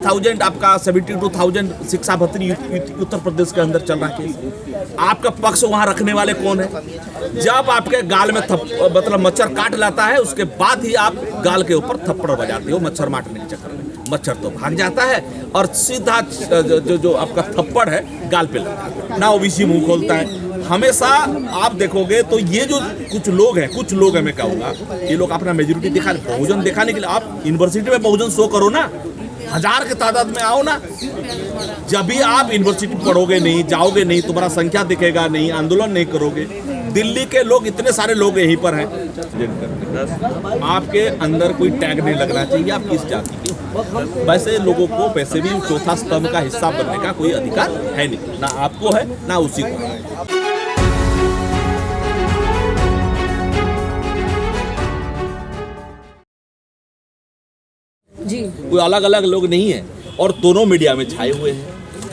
1000 आपका 72,000 शिक्षा भर्ती उत्तर प्रदेश के अंदर चल रहा है। आपका पक्ष वहां रखने वाले कौन है? जब आपके गाल में मतलब मच्छर काट लाता है, उसके बाद ही आप गाल के ऊपर थप्पड़ बजाते हो मच्छर मारने के चक्कर में। मच्छर तो भाग जाता है और सीधा जो आपका थप्पड़ है गाल पे लगता है, ना ओबीसी मुंह खोलता है। हमेशा आप देखोगे तो ये जो कुछ लोग हैं मैं कहूँगा, ये लोग अपना मेजोरिटी बहुजन दिखाने के लिए आप यूनिवर्सिटी में बहुजन शो करो ना, 1000 के तादाद में आओ ना। जब भी आप यूनिवर्सिटी पढ़ोगे नहीं, जाओगे नहीं, तुम्हारा संख्या दिखेगा नहीं, आंदोलन नहीं करोगे। दिल्ली के लोग इतने सारे लोग यहीं पर हैं, आपके अंदर कोई टैग नहीं लगना चाहिए आप किस जाति के हो। वैसे लोगों को वैसे भी चौथा स्तंभ का हिस्सा बनने का कोई अधिकार है नहीं, ना आपको है ना उसी को है। जी, कोई अलग अलग लोग नहीं है और दोनों मीडिया में छाए हुए हैं,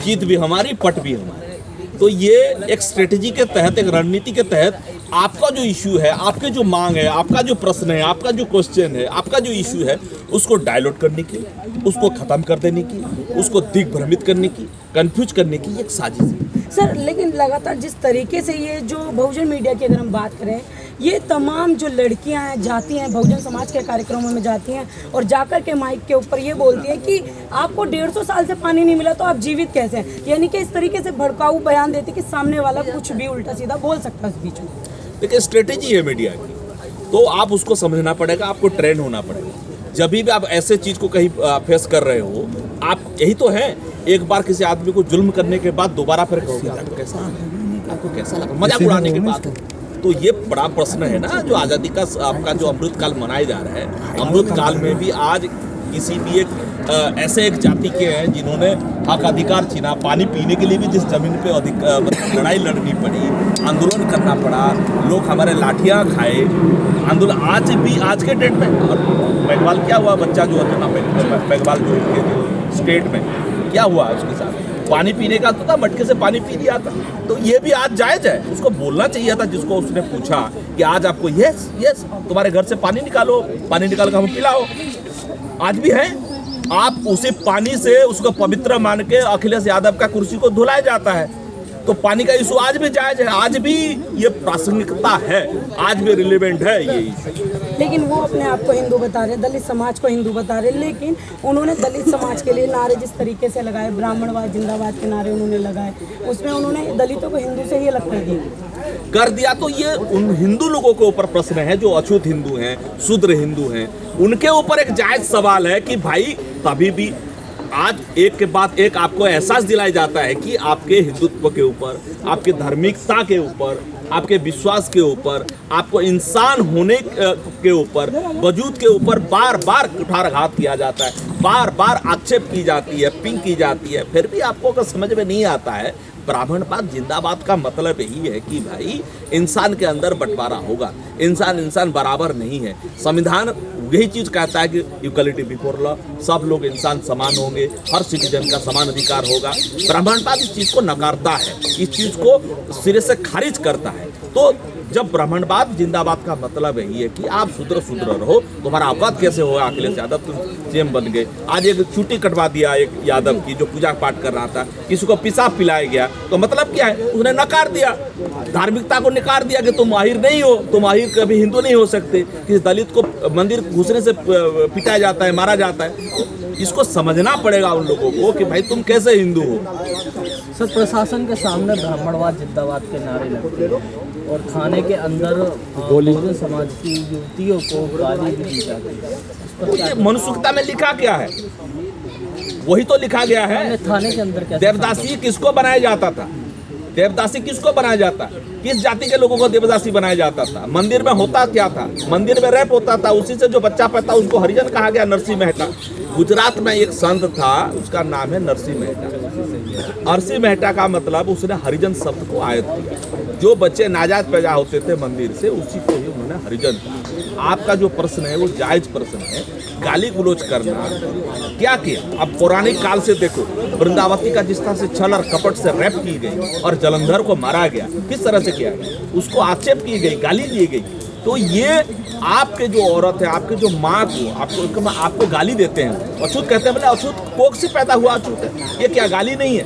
जीत भी हमारी पट भी हमारी। तो ये एक स्ट्रेटजी के तहत, एक रणनीति के तहत आपका जो इशू है, आपके जो मांग है, आपका जो प्रश्न है, आपका जो क्वेश्चन है, आपका जो इशू है, उसको डायलॉट करने की, उसको खत्म कर देने की, उसको दिग्भ्रमित करने की, कंफ्यूज करने की एक साजिश है सर। लेकिन लगातार जिस तरीके से ये जो बहुजन मीडिया की अगर हम बात करें, ये तमाम जो लड़कियां हैं जाती हैं बहुजन समाज के कार्यक्रमों में जाती हैं और जाकर के माइक के ऊपर ये बोलती हैं कि आपको 150 साल से पानी नहीं मिला तो आप जीवित कैसे हैं। यानी कि इस तरीके से भड़काऊ बयान देती कि सामने वाला कुछ भी उल्टा सीधा बोल सकता है उस बीच में। देखिए, स्ट्रेटेजी है मीडिया की, तो आप उसको समझना पड़ेगा, आपको ट्रेन होना पड़ेगा। जब भी आप ऐसे चीज़ को कहीं फेस कर रहे हो, आप यही तो है, एक बार किसी आदमी को जुल्म करने के बाद दोबारा फिर कहोगे आपको कैसा लगा, मजाक उड़ाने के बाद। तो ये बड़ा प्रश्न है ना, जो आज़ादी का आपका जो अमृत काल मनाया जा रहा है, अमृत काल में भी आज किसी भी एक ऐसे एक जाति के हैं जिन्होंने हक अधिकार छीना, पानी पीने के लिए भी जिस जमीन पे लड़ाई लड़नी पड़ी, आंदोलन करना पड़ा, लोग हमारे लाठियाँ खाए, आंदोलन आज भी आज के डेट में। और मेघवाल क्या हुआ, बच्चा जो मेघवाल जो इनके जो स्टेट में क्या हुआ उसके साथ, पानी पीने का तो था, मटके से पानी पी लिया था। तो ये भी आज जायज़ है, उसको बोलना चाहिए था जिसको उसने पूछा कि आज आपको यस तुम्हारे घर से पानी निकालो, पानी निकाल कर हमें पिलाओ। आज भी है, आप उसी पानी से उसको पवित्र मान के अखिलेश यादव का कुर्सी को धुलाया जाता है। तो पानी का इशू आज भी जायज़ है, आज भी ये प्रासंगिकता है, आज भी रिलेवेंट है ये इशू। लेकिन वो अपने आप को हिंदू बता रहे, दलित समाज को हिंदू बता रहे, लेकिन उन्होंने दलित समाज के लिए नारे जिस तरीके से लगाए, ब्राह्मणवाद जिंदाबाद के नारे उन्होंने लगाए, उसमें उन्होंने दलितों को हिंदू से ही अलग कर दिया। तो ये उन हिंदू लोगों के ऊपर प्रश्न है जो अछूत हिंदू हैं, शूद्र हिंदू हैं, उनके ऊपर एक जायज़ सवाल है कि भाई तभी भी आज एक के बाद एक आपको एहसास दिलाया जाता है कि आपके हिंदुत्व के ऊपर, आपके धार्मिकता के ऊपर, आपके विश्वास के ऊपर, आपको इंसान होने के ऊपर, वजूद के ऊपर बार बार कुठाराघात किया जाता है, बार बार आक्षेप की जाती है, पिंग की जाती है। फिर भी आपको अगर समझ में नहीं आता है, ब्राह्मणवाद जिंदाबाद का मतलब यही है कि भाई इंसान के अंदर बंटवारा होगा, इंसान बराबर नहीं है। संविधान यही चीज़ कहता है कि इक्वलिटी बिफोर लॉ, सब लोग इंसान समान होंगे, हर सिटीजन का समान अधिकार होगा। ब्राह्मणवाद इस चीज़ को नकारता है, इस चीज़ को सिरे से खारिज करता है। तो जब ब्राह्मणवाद जिंदाबाद का मतलब यही है कि आप शूद्र रहो, तुम्हारा औकात कैसे होगा। अखिलेश यादव तुम सीएम बन गए, आज एक छुट्टी कटवा दिया एक यादव की जो पूजा पाठ कर रहा था, किसी को पेशाब पिलाया गया, तो मतलब क्या है, उसने नकार दिया, धार्मिकता को नकार दिया कि तुम आहिर नहीं हो, तुम आहिर कभी हिंदू नहीं हो सकते। किसी दलित को मंदिर घुसने से पिटाया जाता है, मारा जाता है। इसको समझना पड़ेगा उन लोगों को कि भाई तुम कैसे हिंदू हो। सर, प्रशासन के सामने ब्राह्मणवाद जिंदाबाद के नारे लगते हैं और थाने के अंदर बहुजन समाज की युवतियों को गाली भी दी जाती है। मनुष्यता में लिखा क्या है, वही तो लिखा गया है। थाने के अंदर क्या देवदासी किसको बनाया जाता था, देवदासी किसको बनाया जाता, किस जाति के लोगों को देवदासी बनाया जाता था। मंदिर में होता क्या था, मंदिर में रैप होता था, उसी से जो बच्चा पैदा उसको हरिजन कहा गया, नरसिंह मेहता। गुजरात में एक संत था, उसका नाम है नरसिंह मेहता। नरसिंह मेहता का मतलब उसने हरिजन शब्द को आयत किया। जो बच्चे नाजायज पैदा होते थे मंदिर से, उसी को ही उन्होंने हरिजन कहा। आपका जो प्रश्न है वो जायज प्रश्न है, गाली गलौज करना क्या किया। अब पौराणिक काल से देखो, वृंदावती का जिस तरह से छल और कपट से रैप की गई और जलंधर को मारा गया, किस तरह से किया गया, उसको आक्षेप की गई, गाली दी गई। तो ये आपके जो औरत है, आपके जो माँ को आपको गाली देते हैं, अछूत कहते हैं, बोले अछूत कोख से पैदा हुआ अछूत है, ये क्या गाली नहीं है?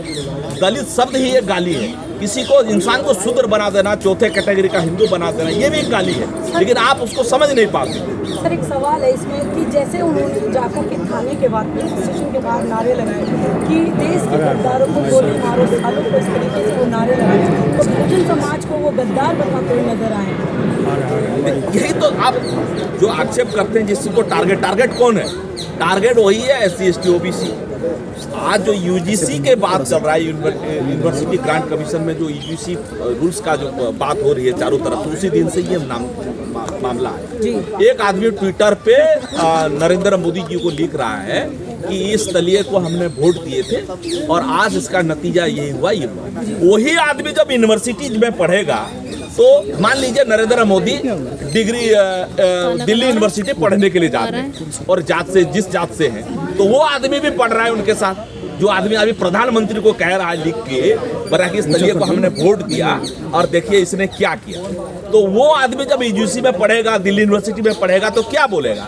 दलित शब्द ही एक गाली है। किसी को, इंसान को शूद्र बना देना, चौथे कैटेगरी का हिंदू बना देना, ये भी एक गाली है, लेकिन आप उसको समझ नहीं पाते। सर एक सवाल है इसमें कि जैसे उन्होंने जाकर के थाने के बाद, पुलिस स्टेशन के बाहर नारे लगाए कि देश के गद्दारों को गोली मारो, सालों को, इस तरीके से वो नारे लगाए, तो बहुजन समाज को वो गद्दार बताते हुए नजर आए। यही तो आप जो आक्षेप करते हैं, जिसको टारगेट कौन है? टारगेट वही है SC ST OBC। आज जो UGC के बात चल रहा है, यूनिवर्सिटी ग्रांट कमीशन में जो UGC रूल्स का जो बात हो रही है चारों तरफ, तो उसी दिन से ये मामला है। एक आदमी ट्विटर पे नरेंद्र मोदी जी को लिख रहा है कि इस दलित को हमने वोट दिए थे और आज इसका नतीजा यही हुआ। वही आदमी जब यूनिवर्सिटी में पढ़ेगा तो मान लीजिए नरेंद्र मोदी डिग्री दिल्ली यूनिवर्सिटी पढ़ने के लिए जा रहे हैं और जिस जात से हैं, तो वो आदमी भी पढ़ रहा है उनके साथ। जो आदमी अभी प्रधानमंत्री को कह रहा है लिख के, बड़ा कि इस दलित को हमने वोट दिया और देखिए इसने क्या किया, तो वो आदमी जब UGC में पढ़ेगा, दिल्ली यूनिवर्सिटी में पढ़ेगा, तो क्या बोलेगा?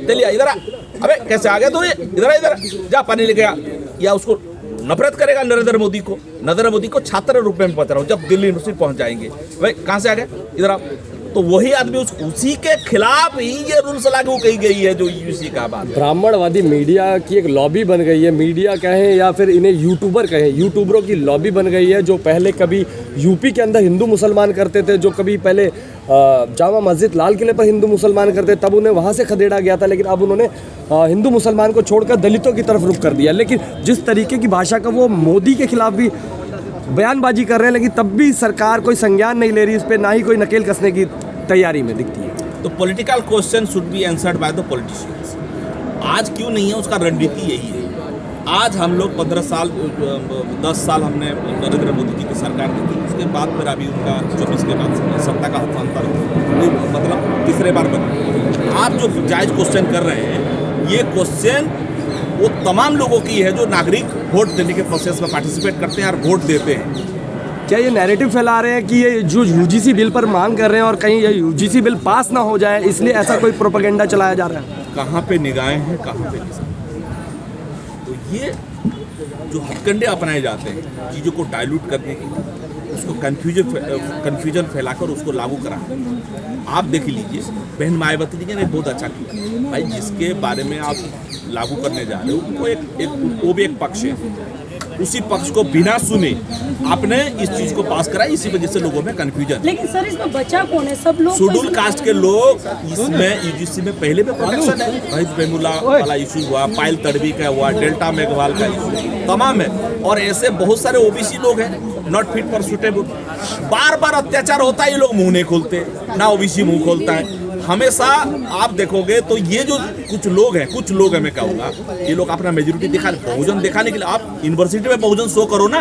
दलिया इधर आ, अबे कैसे आ गया तो इधर जा पानी लेके आ, या उसको नफरत करेगा नरेंद्र मोदी को छात्र रूप में बता रहा हूँ। जब दिल्ली यूनिवर्सिटी पहुंच जाएंगे, भाई कहाँ से आ गए, इधर आओ, तो वही आदमी उसी के खिलाफ ही ये रूल्स लागू की गई है जो UGC का बात। ब्राह्मणवादी मीडिया की एक लॉबी बन गई है, मीडिया कहें या फिर इन्हें यूट्यूबर कहें, यूट्यूबरों की लॉबी बन गई है, जो पहले कभी यूपी के अंदर हिंदू मुसलमान करते थे, जो कभी पहले जामा मस्जिद लाल किले पर हिंदू मुसलमान करते, तब उन्हें वहाँ से खदेड़ा गया था, लेकिन अब उन्होंने हिंदू मुसलमान को छोड़कर दलितों की तरफ रुख कर दिया। लेकिन जिस तरीके की भाषा का वो मोदी के खिलाफ भी बयानबाजी कर रहे हैं, लेकिन तब भी सरकार कोई संज्ञान नहीं ले रही इस पर, ना ही कोई नकेल कसने की तैयारी में दिखती है। तो political question should be answered by the politicians. आज क्यों नहीं है, उसका रणनीति यही है। आज हम लोग 15 साल 10 साल हमने नरेंद्र मोदी जी की सरकार की थी, उसके बाद फिर अभी उनका 24 के बाद सत्ता का हस्तांतरण, तो मतलब तीसरे बार बना। आप जो जायज क्वेश्चन कर रहे हैं, ये क्वेश्चन वो तमाम लोगों की है जो नागरिक वोट देने के प्रोसेस में पार्टिसिपेट करते हैं और वोट देते हैं। क्या ये नैरेटिव फैला रहे हैं कि ये जो UGC बिल पर मांग कर रहे हैं और कहीं ये UGC बिल पास ना हो जाए, इसलिए ऐसा कोई प्रोपेगेंडा चलाया जा रहा है? कहाँ पे निगाहें हैं, कहाँ पे नहीं। तो ये जो हथकंडे अपनाए जाते हैं चीज़ों को डाइल्यूट करने की, उसको कन्फ्यूजन फैलाकर उसको लागू कराना। आप देख लीजिए, बहन मायावती जी ने बहुत अच्छा किया भाई, जिसके बारे में आप लागू करने जा रहे हो वो भी एक पक्ष है, उसी पक्ष को बिना सुने आपने इस चीज को पास करा, इसी वजह से लोगों में कंफ्यूजन। लेकिन सर इसमें बचा कौन है? सब लोग शेड्यूल कास्ट के लोग इसमें UGC में पहले भी प्रोटेक्शन है। वहीद बेमुला वाला इशू हुआ, पायल तड़वी का हुआ, डेल्टा मेघवाल का इशू तमाम है, और ऐसे बहुत सारे OBC लोग हैं नॉट फिट फॉर सुटेबल। बार बार अत्याचार होता है, ये लोग मुंह नहीं खोलते, ना OBC मुंह खोलता है। हमेशा आप देखोगे तो ये जो कुछ लोग हैं मैं कहूँगा, ये लोग अपना मेजोरिटी बहुजन दिखाने के लिए आप यूनिवर्सिटी में बहुजन शो करो ना,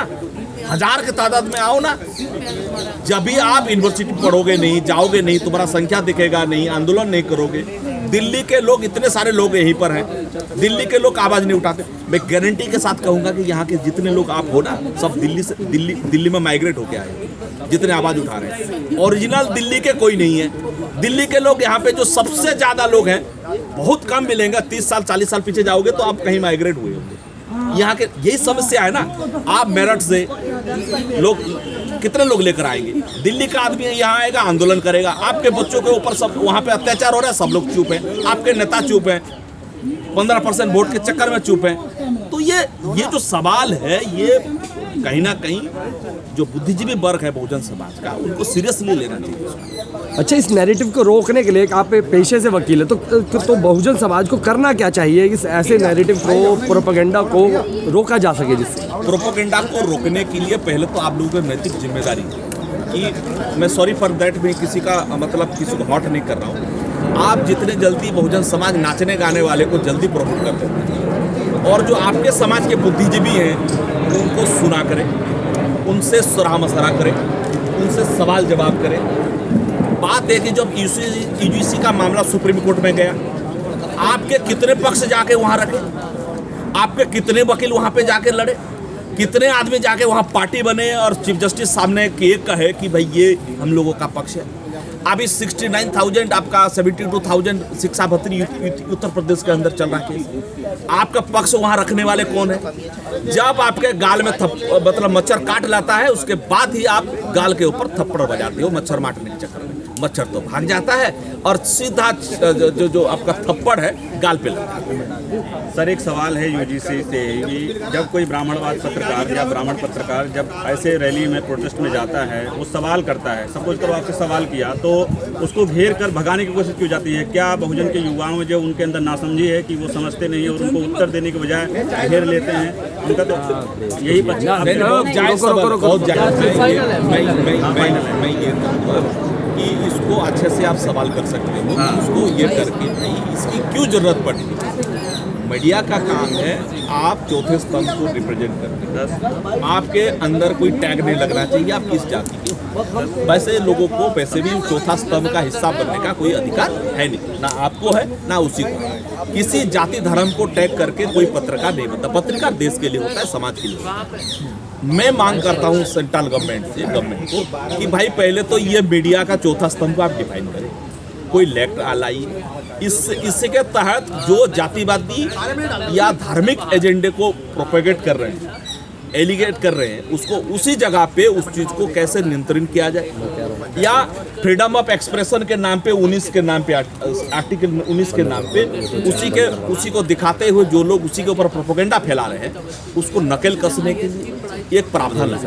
1000 के तादाद में आओ ना। जब भी आप यूनिवर्सिटी पढ़ोगे नहीं, जाओगे नहीं, तुम्हारा संख्या दिखेगा नहीं, आंदोलन नहीं करोगे। दिल्ली के लोग, इतने सारे लोग यहीं पर हैं, दिल्ली के लोग आवाज़ नहीं उठाते। मैं गारंटी के साथ कहूँगा कि यहाँ के जितने लोग आप हो ना, सब दिल्ली में माइग्रेट होके आए, जितने आवाज़ उठा रहे हैं। ओरिजिनल दिल्ली के कोई नहीं है। दिल्ली के लोग यहाँ पे जो सबसे ज़्यादा लोग हैं बहुत कम मिलेंगे। 30 साल 40 साल पीछे जाओगे तो आप कहीं माइग्रेट हुए होंगे। यहाँ के यही समस्या है ना। आप मेरठ से लोग कितने लोग लेकर आएंगे? दिल्ली का आदमी यहाँ आएगा, आंदोलन करेगा, आपके बच्चों के ऊपर सब वहाँ पे अत्याचार हो रहा है, सब लोग चुप हैं, आपके नेता चुप हैं, 15% वोट के चक्कर में चुप हैं। तो ये जो सवाल है, ये कहीं ना कहीं जो बुद्धिजीवी वर्ग है बहुजन समाज का, उनको सीरियसली लेना चाहिए। अच्छा, इस नैरेटिव को रोकने के लिए आप पेशे से वकील है, तो बहुजन समाज को करना क्या चाहिए इस ऐसे नैरेटिव को, प्रोपेगेंडा को रोका जा सके? जिससे प्रोपेगेंडा को रोकने के लिए पहले तो आप लोगों की नैतिक जिम्मेदारी कि मैं सॉरी फॉर दैट में किसी का मतलब किसी को हॉट नहीं कर रहा हूँ। आप जितने जल्दी बहुजन समाज नाचने गाने वाले को जल्दी प्रमोट कर देते हैं, और जो आपके समाज के बुद्धिजीवी हैं उनको सुना करें, उनसे सलाह मशवरा करें, उनसे सवाल जवाब करें। बात है कि जब UGC का मामला सुप्रीम कोर्ट में गया, आपके कितने पक्ष जाके वहाँ रखे, आपके कितने वकील वहाँ पे जाके लड़े, कितने आदमी जाके वहाँ पार्टी बने और चीफ जस्टिस सामने ये कहे कि भाई ये हम लोगों का पक्ष है। अभी 69,000 आपका 72,000 शिक्षा भर्ती उत्तर प्रदेश के अंदर चल रहा है। आपका पक्ष वहां रखने वाले कौन है? जब आपके गाल में मतलब मच्छर काट लाता है, उसके बाद ही आप गाल के ऊपर थप्पड़ बजाते हो मच्छर मारने के चक्कर में। मच्छर तो भाग जाता है और सीधा जो आपका थप्पड़ है गाल पे लगता है। सर, एक सवाल है यूजीसी से कि जब कोई ब्राह्मणवाद पत्रकार या ब्राह्मण पत्रकार जब ऐसे रैली में प्रोटेस्ट में जाता है, वो सवाल करता है, सपोज करो आपसे सवाल किया तो उसको घेर कर भगाने की कोशिश की जाती है। क्या बहुजन के युवाओं में जो उनके अंदर नासमझी है कि वो समझते नहीं है और उनको उत्तर देने के बजाय घेर लेते हैं? उनका तो यही मैं ये कहूँगा कि इसको अच्छे से आप सवाल कर सकते हो, उसको ये करके भाई इसकी क्यों जरूरत पड़ी। मीडिया का काम है आप चौथे स्तंभ को रिप्रेजेंट करते, आपके अंदर कोई टैग नहीं लगना चाहिए आप किस जाति के हो। वैसे लोगों को वैसे भी चौथा स्तंभ का हिस्सा बनने का कोई अधिकार है नहीं, ना आपको है ना उसी को है। किसी जाति धर्म को टैग करके कोई पत्रकार नहीं बनता। पत्रकार देश के लिए होता है, समाज के लिए होता है। मैं मांग करता हूं सेंट्रल गवर्नमेंट को कि भाई पहले तो ये मीडिया का चौथा स्तंभ आप डिफाइन करें, कोई लेक्ट लाइए। इसके तहत जो जातिवादी या धार्मिक एजेंडे को प्रोपेगेट कर रहे हैं, एलिगेट कर रहे हैं, उसको उसी जगह पे उस चीज को कैसे नियंत्रण किया जाए, या फ्रीडम ऑफ एक्सप्रेशन के नाम पे 19 के नाम पे आर्टिकल 19 के नाम पे उसी को दिखाते हुए जो लोग उसी के ऊपर प्रोपेगेंडा फैला रहे हैं उसको नकेल कसने के लिए एक प्रावधान है।